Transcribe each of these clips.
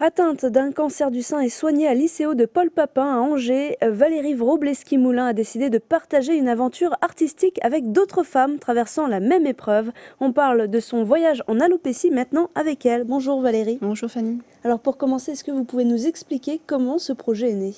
Atteinte d'un cancer du sein et soignée à l'ICO de Paul Papin à Angers, Valérie Wrobleski-Moulin a décidé de partager une aventure artistique avec d'autres femmes traversant la même épreuve. On parle de son voyage en alopécie maintenant avec elle. Bonjour Valérie. Bonjour Fanny. Alors pour commencer, est-ce que vous pouvez nous expliquer comment ce projet est né?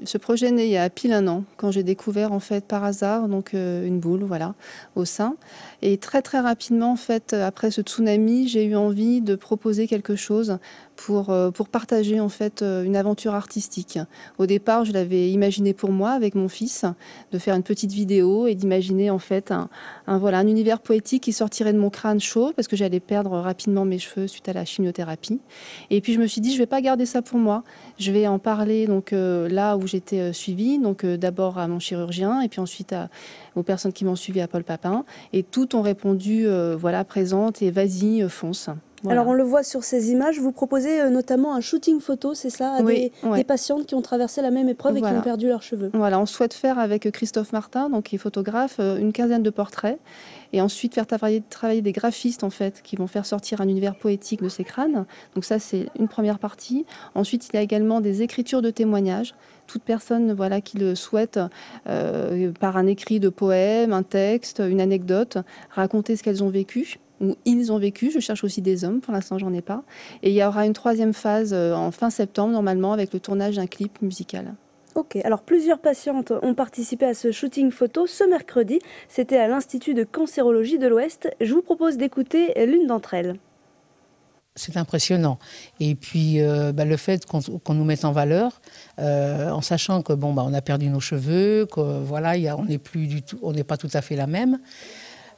Ce projet est né il y a pile un an, quand j'ai découvert en fait par hasard une boule, voilà, au sein. Et très rapidement en fait, après ce tsunami, j'ai eu envie de proposer quelque chose pour partager en fait une aventure artistique. Au départ, je l'avais imaginé pour moi avec mon fils, de faire une petite vidéo et d'imaginer en fait un univers poétique qui sortirait de mon crâne chaud parce que j'allais perdre rapidement mes cheveux suite à la chimiothérapie. Et puis je me suis dit, je vais pas garder ça pour moi, je vais en parler là où j'étais suivie, d'abord à mon chirurgien et puis ensuite aux personnes qui m'ont suivie à Paul Papin. Et toutes ont répondu, voilà, présente et vas-y, fonce. Voilà. Alors on le voit sur ces images, vous proposez notamment un shooting photo, c'est ça, à Oui, des patientes qui ont traversé la même épreuve et qui ont perdu leurs cheveux. Voilà, on souhaite faire avec Christophe Martin, donc qui est photographe, une quinzaine de portraits et ensuite faire travailler des graphistes en fait qui vont faire sortir un univers poétique de ces crânes. Donc ça c'est une première partie. Ensuite il y a également des écritures de témoignages. Toute personne voilà, qui le souhaite, par un écrit de poème, un texte, une anecdote, raconter ce qu'elles ont vécu ou ils ont vécu. Je cherche aussi des hommes, pour l'instant j'en ai pas. Et il y aura une troisième phase en fin septembre normalement avec le tournage d'un clip musical. Ok, alors plusieurs patientes ont participé à ce shooting photo ce mercredi. C'était à l'Institut de cancérologie de l'Ouest. Je vous propose d'écouter l'une d'entre elles. C'est impressionnant. Et puis le fait qu'on nous mette en valeur, en sachant que on a perdu nos cheveux, que voilà, on n'est pas tout à fait la même,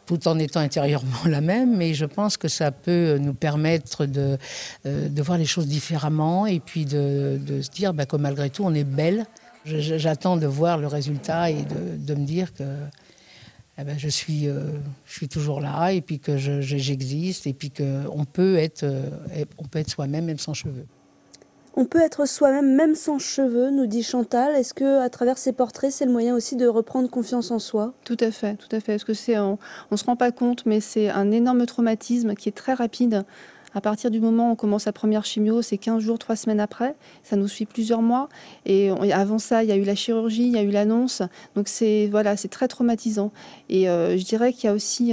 tout en étant intérieurement la même, mais je pense que ça peut nous permettre de voir les choses différemment et puis de se dire que malgré tout on est belle. J'attends de voir le résultat et de me dire que je suis toujours là et puis que j'existe et puis qu'on peut être soi-même même sans cheveux. On peut être soi-même même sans cheveux, nous dit Chantal. Est-ce que à travers ces portraits, c'est le moyen aussi de reprendre confiance en soi? Tout à fait, tout à fait. Parce que on se rend pas compte, mais c'est un énorme traumatisme qui est très rapide. À partir du moment où on commence la première chimio, c'est 15 jours, 3 semaines après. Ça nous suit plusieurs mois. Et avant ça, il y a eu la chirurgie, il y a eu l'annonce. Donc c'est très traumatisant. Et je dirais qu'il y a aussi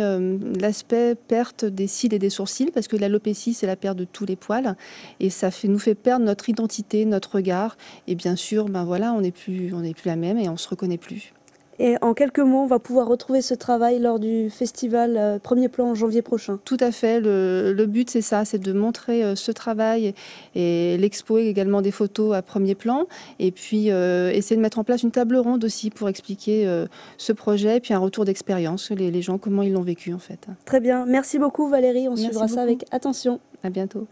l'aspect perte des cils et des sourcils, parce que l'alopécie, c'est la perte de tous les poils. Et ça nous fait perdre notre identité, notre regard. Et bien sûr, on n'est plus la même et on se reconnaît plus. Et en quelques mots, on va pouvoir retrouver ce travail lors du festival Premier Plan en janvier prochain. Tout à fait. Le but, c'est ça, c'est de montrer ce travail et l'expo également des photos à premier plan. Et puis, essayer de mettre en place une table ronde aussi pour expliquer ce projet et puis un retour d'expérience, les gens, comment ils l'ont vécu en fait. Très bien. Merci beaucoup Valérie. On suivra ça avec attention. À bientôt.